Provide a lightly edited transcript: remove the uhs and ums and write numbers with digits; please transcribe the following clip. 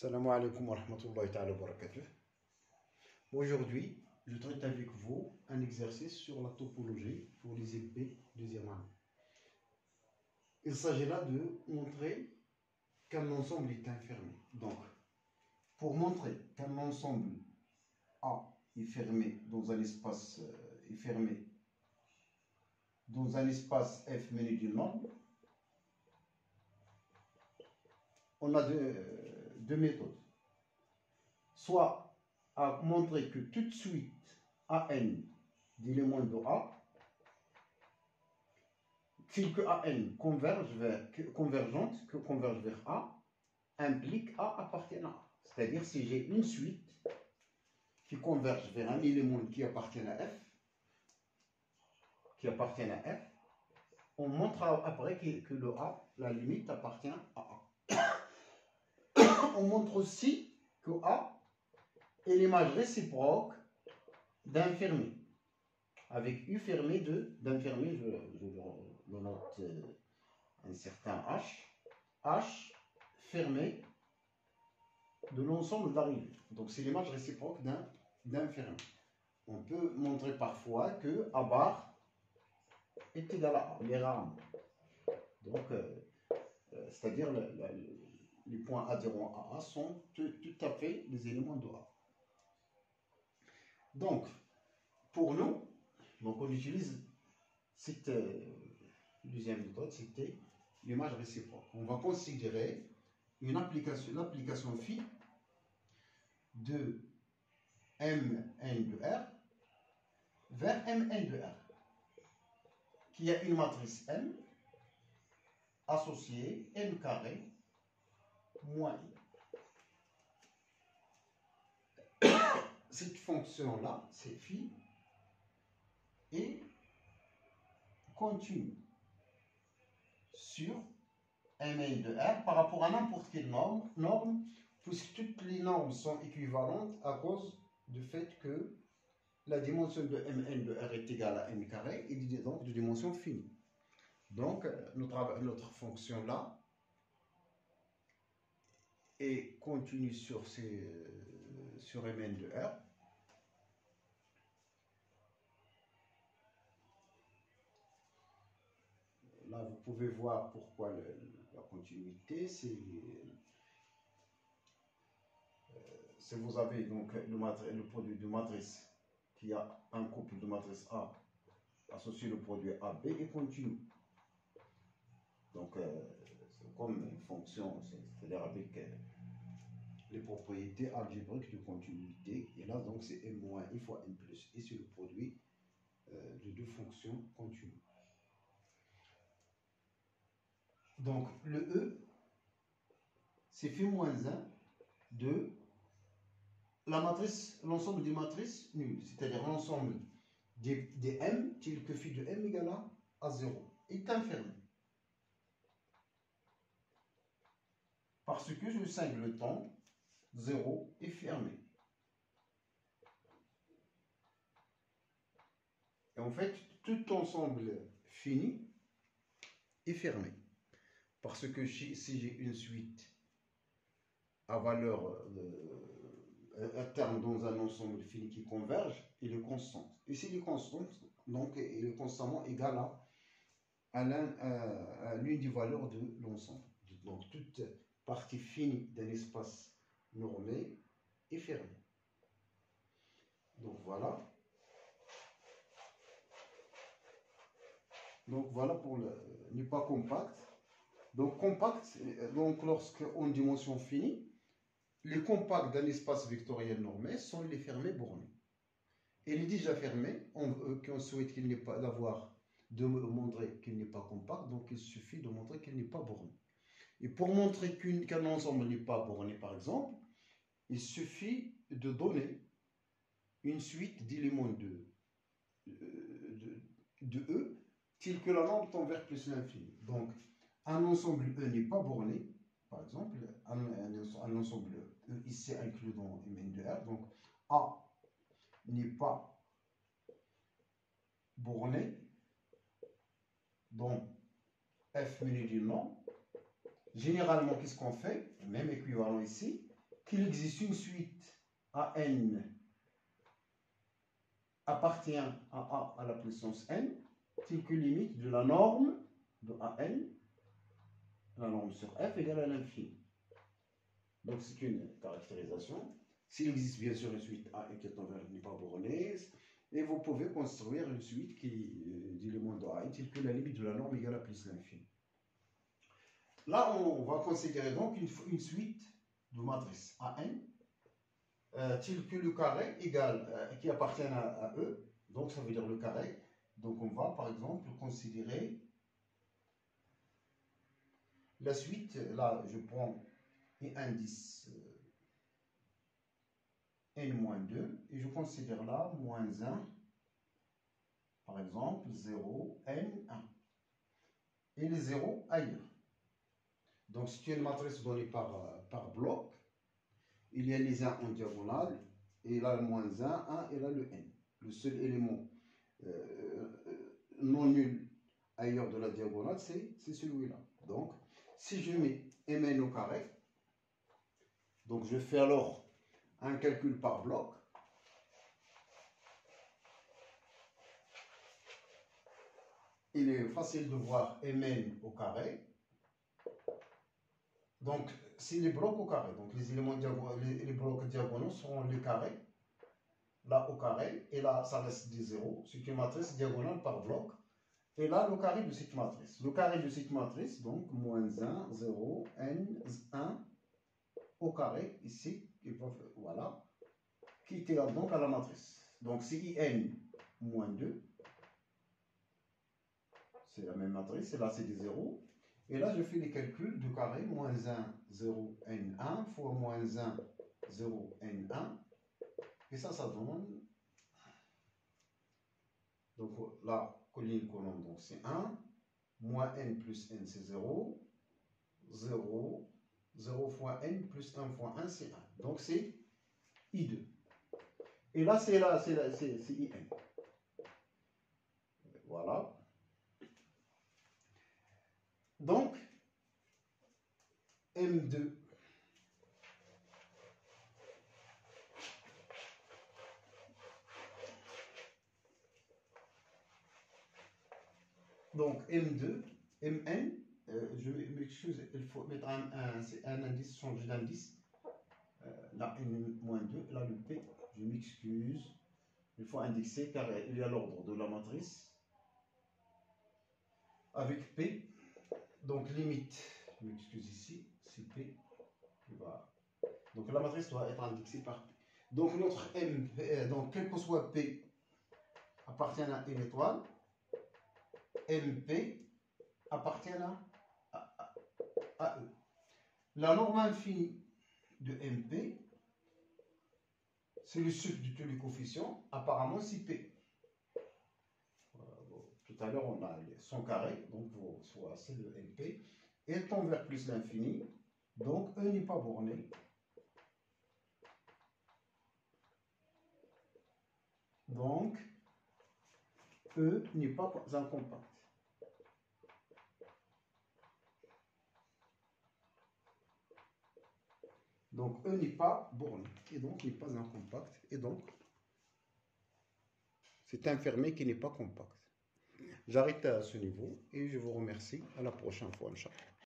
Salam alaikum wa rahmatullahi ta'ala wa barakatuh. Aujourd'hui, je traite avec vous un exercice sur la topologie pour les LP deuxième année. Il s'agit là de montrer qu'un ensemble est infermé. Donc, pour montrer qu'un ensemble A est fermé dans un espace F mené d'une norme, on a deux méthodes. Soit à montrer que toute suite AN d'éléments de A, telle que AN converge vers A, implique A appartient à A. C'est-à-dire si j'ai une suite qui converge vers un élément qui appartient à F, on montre après que le A, la limite appartient à A. On montre aussi que A est l'image réciproque d'un fermé, avec U fermé d'un fermé, je le note un certain H fermé de l'ensemble d'arrivée. Donc c'est l'image réciproque d'un fermé. On peut montrer parfois que A bar est égal à A, les rames. Donc, c'est-à-dire les points adhérents à A sont tout à fait les éléments de A. Donc, pour nous, on utilise cette deuxième méthode, c'était l'image réciproque. On va considérer l'application phi de Mn de R vers Mn de R, qui a une matrice M associée M carré moins I. Cette fonction-là, c'est phi, et continue sur Mn de R par rapport à n'importe quelle norme, puisque toutes les normes sont équivalentes à cause du fait que la dimension de Mn de R est égale à M carré et donc de dimension finie. Donc, notre fonction-là est continue sur Mn de R. Là, vous pouvez voir pourquoi la continuité, c'est vous avez donc le produit de matrice qui a un couple de matrice A associé le produit AB et continu. Donc, c'est comme une fonction, c'est-à-dire avec les propriétés algébriques de continuité. Et là, donc, c'est M moins I fois M plus I, c'est le produit de deux fonctions continues. Donc, le E, c'est phi moins 1 de l'ensemble des matrices nulles, c'est-à-dire l'ensemble des M, tel que phi de M égale à 0, est infermé. Parce que je cingle le temps, 0 est fermé. Et en fait, tout ensemble fini est fermé. Parce que si j'ai une suite à valeur à terme dans un ensemble fini qui converge, il est constant. Et s'il est constant, donc il est constamment égal à l'une des valeurs de l'ensemble. Donc toute partie finie d'un espace normé est fermée. Donc voilà. Donc voilà pour le n'est pas compact. Donc compact, donc lorsqu'on dimension finie, les compacts d'un espace vectoriel normé sont les fermés bornés. Et les déjà fermés, qu'on souhaite qu'il n'ait pas de montrer qu'il n'est pas compact, donc il suffit de montrer qu'il n'est pas borné. Et pour montrer qu'un ensemble n'est pas borné, par exemple, il suffit de donner une suite d'éléments de E, tel que la norme tend vers plus l'infini. Donc, un ensemble E n'est pas borné, par exemple, un ensemble E ici inclus dans Mn de R, donc A n'est pas borné dans F mené d'une norme. Généralement, qu'est-ce qu'on fait? Même équivalent ici, qu'il existe une suite AN appartient à A à la puissance n, telle que limite de la norme de AN, la norme sur F égale à l'infini. Donc c'est une caractérisation. S'il existe bien sûr une suite A qui n'est pas bornée, et vous pouvez construire une suite d'éléments de A telle que la limite de la norme égale à plus l'infini. Là, on va considérer donc une suite de matrices AN telle que le carré égale, qui appartient à E, donc ça veut dire le carré. Donc on va par exemple considérer la suite, là je prends un indice n-2 et je considère là moins 1, par exemple 0, n1 et les 0 ailleurs. Donc c'est une matrice donnée par bloc. Il y a les 1 en diagonale, et là le moins 1, 1, et là le n. Le seul élément non nul ailleurs de la diagonale, c'est celui-là. Donc, si je mets mn au carré, donc je fais alors un calcul par bloc. Il est facile de voir mn au carré. Donc, c'est les blocs au carré. Donc, les éléments les blocs diagonaux seront les carrés. Là, au carré. Et là, ça reste des zéros. C'est une matrice diagonale par bloc. Et là, le carré de cette matrice. Le carré de cette matrice, donc, moins 1, 0, n, 1, au carré, ici. Voilà. Qui est égal donc à la matrice. Donc, c'est in moins 2. C'est la même matrice. Et là, c'est des zéros. Et là, je fais les calculs de carré, moins 1, 0, n1, fois moins 1, 0, n1. Et ça donne... Donc là, colline, colonne, donc c'est 1. Moins n plus n, c'est 0. 0. 0 fois n plus 1 fois 1, c'est 1. Donc c'est I2. Et là, c'est IN. Voilà. Donc, M2 donc M2, Mn, je m'excuse, il faut mettre un indice, changer d'indice. Là, N-2, là le P, je m'excuse. Il faut indexer car il y a l'ordre de la matrice. Avec P, donc limite, je m'excuse ici, c'est P qui va. Donc la matrice doit être indexée par P. Donc notre M, donc quel que soit P, appartient à une étoile. MP appartient à E. La norme infinie de MP, c'est le sucre de tous les coefficients, apparemment c'est P. Voilà, bon, tout à l'heure on a son carré, donc soit c'est le MP, et tend vers plus l'infini, donc E n'est pas borné. Donc, E n'est pas un compact. Donc, E n'est pas borné, et donc n'est pas un compact, et donc, c'est un fermé qui n'est pas compact. J'arrête à ce niveau, et je vous remercie. À la prochaine fois, Inch'Allah.